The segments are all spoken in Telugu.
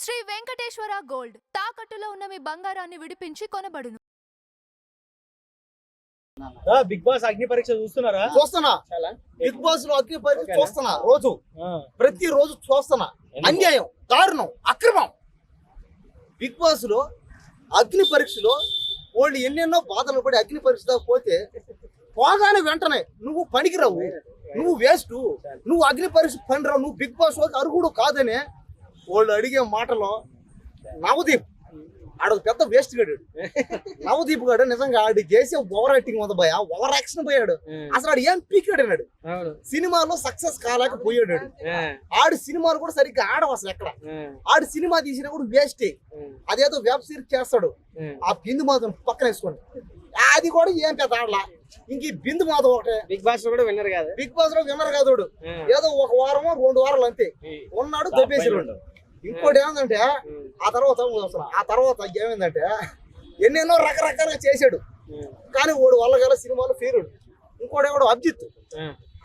శ్రీ వెంకటేశ్వర గోల్డ్ తాకట్టులో ఉన్న మీ బంగారాన్ని విడిపించి కొనబడును. బిగ్ బాస్ అగ్ని పరీక్ష చూస్తున్నారా? చూస్తున్నా. బిగ్ బాస్ లో అగ్ని పరీక్ష చూస్తున్నా. రోజు ప్రతి రోజు చూస్తున్నా. అన్యాయం, దారుణం, అక్రమం. బిగ్ బాస్ లో అగ్ని పరీక్షలో వాళ్ళు ఎన్నెన్నో బాధలు పడి అగ్ని పరీక్ష దాకా పోగానే వెంటనే నువ్వు పనికిరావు, నువ్వు వేస్ట్, నువ్వు అగ్ని పరీక్ష పనిరావు, నువ్వు బిగ్ బాస్ లోకి అరుగుడు కాదని వాళ్ళు అడిగే మాటలో నవదీప్ ఆడొక పెద్ద వేస్ట్ గాడు. నవదీప్ గాడు నిజంగా ఆడి చేసి ఓవర్ యాక్టింగ్ ఉంది భయ, ఓవర్ యాక్షన్ పోయాడు. అసలు ఆడు ఏం పీకాడు అన్నాడు. సినిమాలో సక్సెస్ కాలేకపోయాడు. ఆడు సినిమాలు కూడా సరిగ్గా ఆడవు అసలు ఎక్కడ. ఆడు సినిమా తీసినా కూడా వేస్టే. అదేదో వెబ్ సిరీస్ చేస్తాడు. ఆ బిందు మాత్రం పక్కన వేసుకోండి, అది కూడా ఏం పెద్ద ఆడలా. ఇంక బిందు మాత్రం ఒకటే. బిగ్ బాస్ లో కూడా విన్నర్ కాదు. బిగ్ బాస్ లో విన్నర్ కాదు. ఏదో ఒక వారమో 2 వారాలు అంతే ఉన్నాడు, దొబ్బేసాడు. ఇంకోటి ఏమందంటే ఆ తర్వాత ఏమైందంటే ఎన్నెన్నో రకరకాలుగా చేశాడు, కానీ వాడు వల్ల గల సినిమాలు ఫీరుడు. ఇంకోటి ఎవడు అభిజిత్,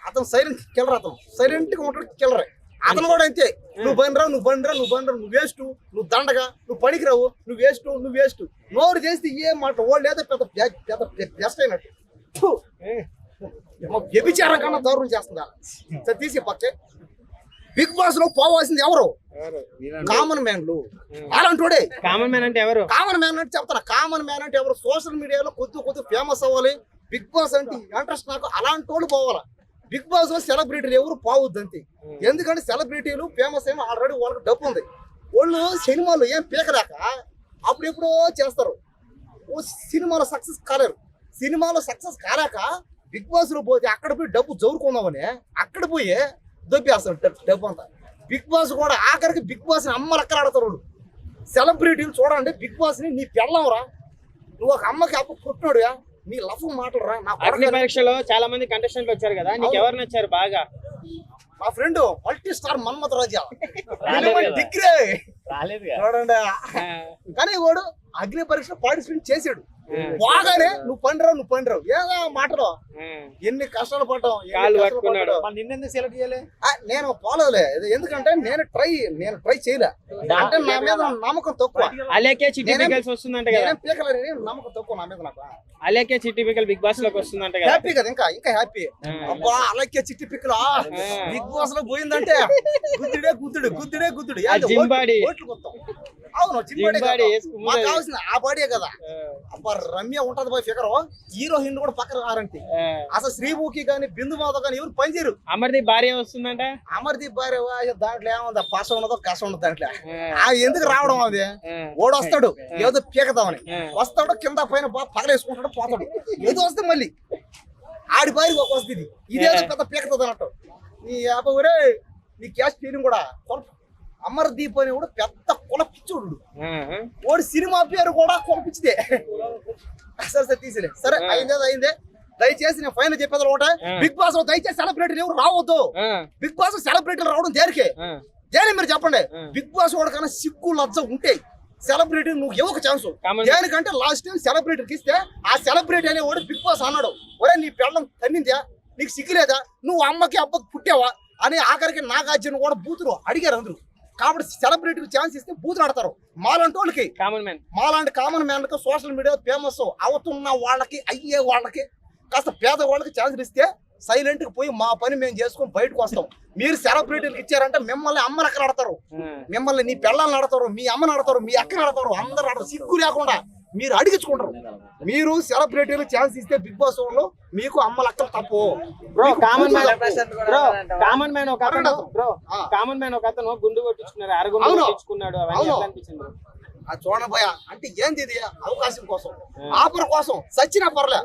అతను సైలెంట్ కిల్లర్, అతను సైలెంట్ గా ఉంటాడు కిల్లరే. అతను కూడా అంతే, నువ్వు బండిరావు, నువ్వు వేస్ట్, నువ్వు దండగా, నువ్వు పనికిరావు, నువ్వు వేస్ట్. నోరు చేస్తే ఏం మాట వాళ్ళు ఏదో పెద్ద బెస్ట్ అయినట్టు. వ్యభిచారం కన్నా దారుణం చేస్తుందా తీసి పక్కే. బిగ్ బాస్ లో పోవాల్సింది ఎవరు? కామన్ మ్యాన్లు. అలాంటి కామన్ మ్యాన్ అంటే ఎవరు? కామన్ మ్యాన్ అంటే చెప్తాను. కామన్ మ్యాన్ అంటే ఎవరు? సోషల్ మీడియాలో కొద్ది ఫేమస్ అవ్వాలి. బిగ్ బాస్ అంటే ఇంట్రెస్ట్ నాకు, అలాంటి వాళ్ళు పోవాలా. బిగ్ బాస్ లో సెలబ్రిటీలు ఎవరు పోవద్దు అంతే. ఎందుకంటే సెలబ్రిటీలు ఫేమస్ అయినా ఆల్రెడీ వాళ్ళకి డబ్బు ఉంది. వాళ్ళు సినిమాలు ఏం పీకలేక అప్పుడెప్పుడో చేస్తారు. సినిమాలో సక్సెస్ కాలేరు. సినిమాలో సక్సెస్ కాలేక బిగ్ బాస్ లో పోతే అక్కడ పోయి డబ్బు జోరుకుందామని అక్కడ పోయి దొబ్బేస్తాడు డబ్బు అంతా. బిగ్ బాస్ కూడా ఆఖరికి బిగ్ బాస్ ని అమ్మలు అక్కడ ఆడతారు. సెలబ్రిటీలు చూడండి, బిగ్ బాస్ ని నీ పెళ్ళంరా, నువ్వు ఒక అమ్మకి అప్ప పుట్టినోడుగా, నీ లఫ్ మాటలు రా. అగ్ని పరీక్షలో చాలా మంది కంటెస్టెంట్లు వచ్చారు కదా, నీకు ఎవరు నచ్చారు బాగా? మా ఫ్రెండ్ మల్టీ స్టార్ మన్మథ రాజా డిగ్రీ చూడండి. కానీ వాడు అగ్ని పరీక్ష పార్టిసిపేట్ చేశాడు. బాగానే నువ్వు పండిరావు ఏదో మాటలో ఎన్ని కష్టాలు పడ్డాం. నిన్నెందుకు సెలెక్ట్ చేయలే? నేను పోలేదులే, ఎందుకంటే నేను ట్రై చేయలే. అంటే నా మీద నమ్మకం తక్కువ. అలాగే చిట్టి పికల్స్ వస్తుందంట కదా, నమ్మకం తక్కువ నా మీద. నాకు అలాగే చిట్టి పికల్ బిగ్ బాస్ లోకి వస్తుందంట కదా, హ్యాపీ కదా, ఇంకా హ్యాపీ. అబ్బా అలాగే చిట్టి పిక్కలా బిగ్ బాస్ లో పోయిందంటే గుద్దుడే జింబాడి. అవును, మాకు కావాల్సింది ఆ బాడీ కదా. అబ్బా రమ్య ఉంటది పోయి ఫిగర్. హీరోయిన్ కూడా పక్కన రారంటే అసలు శ్రీముఖి కానీ బిందు మాధవ్ కానీ ఎవరు పనిచేయరు. అమర్దీప్ భార్య వస్తుందంట. అమర్దీప్ భార్య దాంట్లో ఏముంది, పస ఉన్నదో కష్టం ఉండదు దాంట్లో. అది ఎందుకు రావడం? అది ఓడు వస్తాడు ఏదో పీకదామని వస్తాడు, కింద పైన పగలేసుకుంటాడు, పోతాడు. ఏదో వస్తే మళ్ళీ ఆడి భార్య ఒక వస్తుంది, ఇదేదో పెద్ద పీకతుంది అన్నట్టు. నీ ఒరే నీ క్యాష్ ఫీలింగ్ కూడా. అమర్దీప్ అని కూడా పెద్ద కులపిచ్చుడు. వాడు సినిమా పేరు కూడా కులపిచ్చిదే. సరే తీసిలే, సరే అయిందే. దయచేసి నేను ఫైనల్ చెప్పేది ఒకటే, బిగ్ బాస్ లో దయచేసి సెలబ్రిటీలు ఎవరు రావద్దు. బిగ్ బాస్ సెలబ్రిటీలు రావడం దేనికి మీరు చెప్పండి. బిగ్ బాస్ వాడు కన్నా సిగ్గు లజ్జ ఉంటే సెలబ్రిటీ నువ్వు ఇవ్వక ఛాన్స్. దేనికంటే లాస్ట్ టైం సెలబ్రిటీకి ఇస్తే ఆ సెలబ్రిటీ అనే వాడు బిగ్ బాస్ అన్నాడు, ఒరే నీ పెళ్ళం తన్నిందా, నీకు సిగ్గులేదా, నువ్వు అమ్మకి అబ్బకి పుట్టావా అని. ఆఖరికి నాగార్జున కూడా బూతులు అడిగారు అందరూ. కాబట్టి సెలబ్రిటీకి ఛాన్స్ ఇస్తే బూతులు ఆడతారు. మాలాంటి వాళ్ళకి, మాలాంటి కామన్ మ్యాన్ కి, సోషల్ మీడియా ఫేమస్ అవుతున్న వాళ్ళకి, అయ్యే వాళ్ళకి, కాస్త పేదవాళ్ళకి ఛాన్స్ ఇస్తే సైలెంట్ గా పోయి మా పని మేము చేసుకొని బయటకు వస్తాం. మీరు సెలబ్రిటీలకు ఇచ్చారంటే మిమ్మల్ని అమ్మని అక్కడ ఆడతారు, మిమ్మల్ని నీ పిల్లల్ని ఆడతారు, మీ అమ్మని ఆడతారు, మీ అక్కని ఆడతారు, అందరు ఆడతారు. సిగ్గు లేకుండా మీరు అడిగించుకుంటారు. మీరు సెలబ్రిటీలు ఛాన్స్ ఇస్తే బిగ్ బాస్ వాళ్ళు మీకు అమ్మలక్కలు తప్పు. కామన్ మ్యాన్ ఒక అతను గుండు కొట్టించుకున్నారు, అరగుండు కొట్టించుకున్నాడు. చూడబోయా అంటే ఏంది ఇది? అవకాశం కోసం, ఆఫర్ కోసం సచ్చినా పర్లే.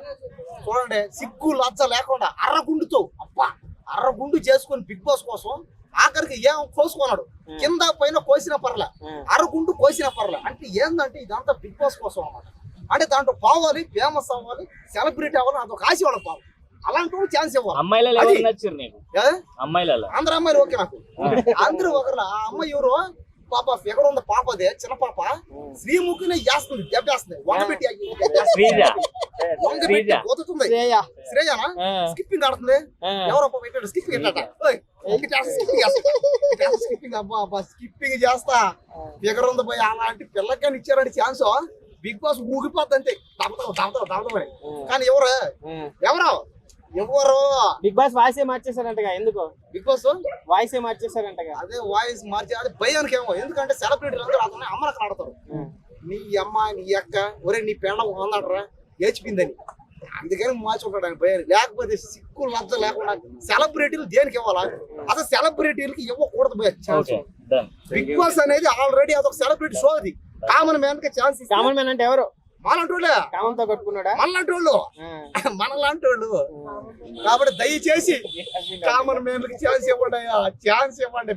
చూడండి, సిగ్గు లజ్జ లేకుండా అర్రగుండు చేసుకుని బిగ్ బాస్ కోసం ఆఖరికి ఏం కోసుకున్నాడు. కింద పైన కోసినా పర్లే, అరగుండు కోసినా పర్లే. అంటే ఏందంటే ఇదంతా బిగ్ బాస్ కోసం అన్నమాట. అంటే దాంట్లో పోవాలి, ఫేమస్ అవ్వాలి, సెలబ్రిటీ అవ్వాలి, అదొక ఆశ వాళ్ళకి పోవాలి. అలాంటి వాళ్ళు ఛాన్స్ ఇవ్వాలి. అందరు అమ్మాయిలు ఓకే నాకు. అందరూ ఒకరు. ఆ అమ్మాయి ఎవరు పాప ఫిగర్ ఉంది, పాపదే చిన్న పాప, శ్రీముఖిని చేస్తుంది, దెబ్బేస్తుంది, వంగబెట్టి పోతుంది. శ్రేయానా స్కిప్పింగ్ ఆడుతుంది. ఎవరో పెట్టాడు స్కిప్పింగ్ స్కిప్పింగ్ అబ్బా స్కిప్పింగ్ చేస్తా ఫిగర్ ఉంది పోయి అలాంటి పిల్లకాని ఇచ్చారంటే ఛాన్స్ బిగ్ బాస్ ఊగిపోద్ది అంతే దమదమని కానీ ఎవరు బిగ్ బాస్ వాయిస్ మార్చేశారంటగా ఎందుకు బిగ్ బాస్ వాయిస్ మార్చేశారంటగా అదే వాయిస్ మార్చి అదే భయానికి ఏమో ఎందుకంటే సెలబ్రిటీలు అందరూ అతను అమ్మలకు ఆడతారు నీ అమ్మ నీ అక్క ఒరే నీ పెళ్ళం ఉందడరా ఏచిపోయిందని అందుకని మార్చుకుంటాడు ఆయన భయాన్ని లేకపోతే సిక్కులు మధ్య లేకుండా సెలబ్రిటీలు దేనికి ఇవ్వాలా అసలు సెలబ్రిటీలకి ఇవ్వకూడదు భయ ఛాన్స్ బిగ్ బాస్ అనేది ఆల్రెడీ అదొక సెలబ్రిటీ షో అది కామన్ మ్యాన్ కి ఛాన్స్ కామన్ మ్యాన్ అంటే ఎవరు మనలాంటోళ్ళే కామంతో కట్టుకున్నాడా మనలాంటి వాళ్ళు కాబట్టి దయచేసి కామన్ మ్యాన్ కి ఛాన్స్ ఇవ్వండి ఛాన్స్ ఇవ్వండి